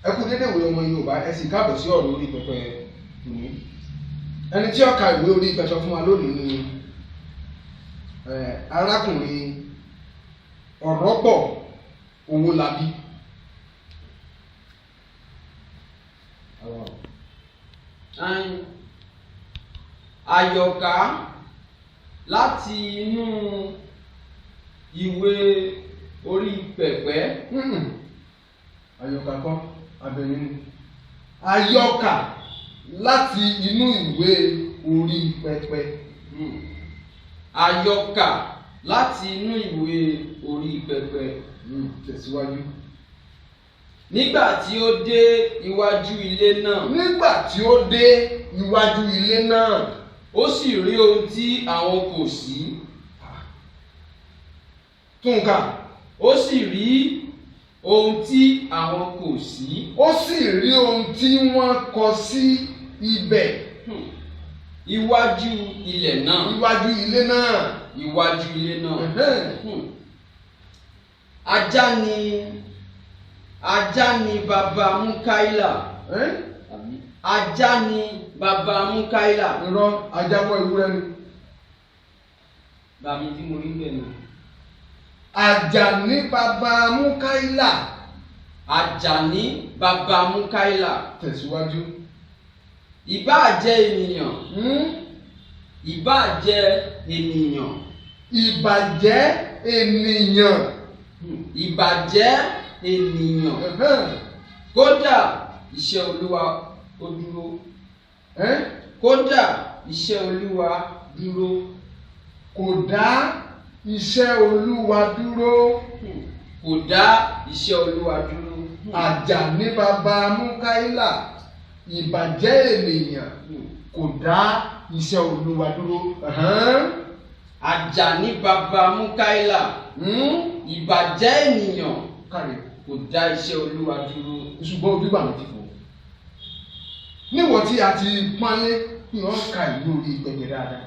Ẹ kú dédé ìwé ọmọ Yorùbá, ẹ sì káàbọ̀ sí ọ̀rọ̀ orí pẹpẹ tòní. Ẹni tí ó ka ìwé orí pẹpẹ fún wa lónìí ni arákùnrin Ọ̀rọ̀pọ̀ Owólabí. Àyọkà láti inú ìwé orí pẹpẹ. Àyọkà kọ́ abẹ̀yìn ni. Àyọkà láti inú ìwé orí pẹpẹ. Àyọkà láti inú ìwé orí pẹpẹ. Tẹ̀síwájú. Nígbà tí ó dé iwájú ilé náà. Nígbà tí ó dé iwájú ilé náà. Ó sì rí ohun tí àwọn kò sí. Tún kà. Ó sì rí ohun tí àwọn kò sí. Ó sì rí ohun tí wọ́n kọ sí ibẹ̀. Iwájú ilẹ̀ náà. Iwájú ilé náà. Iwájú ilé náà. Ajá ni baba Múkáílà. Ajá ni baba Múkáílà. Irọ́, ajá kọ́ ewúrẹ́ ni. Bàbí tí mo rí bẹ́ẹ̀ ni. Àjàní baba Múkáílà. Àjàní baba Múkáílà. Tẹ̀síwájú. Ìbáà jẹ́ ènìyàn. Ìbáà jẹ́ ènìyàn. Ìbàjẹ́ ènìyàn. Ìbàjẹ́ ènìyàn. Kódà iṣẹ́ Olúwa ó dúró. Kódà iṣẹ́ Olúwa dúró. Kò dá iṣẹ́ Olúwa dúró. Kò dá iṣẹ́ Olúwa dúró. Àjàní baba Múkáílà. Ìbàjẹ́ ènìyàn. Kò dá iṣẹ́ Olúwa dúró. Àjàní baba Múkáílà. Ìbàjẹ́ ènìyàn. Kò dá iṣẹ́ Olúwa dúró. Ṣùgbọ́n ojú bá mi ti fò. Níwọ̀n tí a ti pọ́nlé kí wọ́n ka ìlú orí pẹpẹ dáadáa.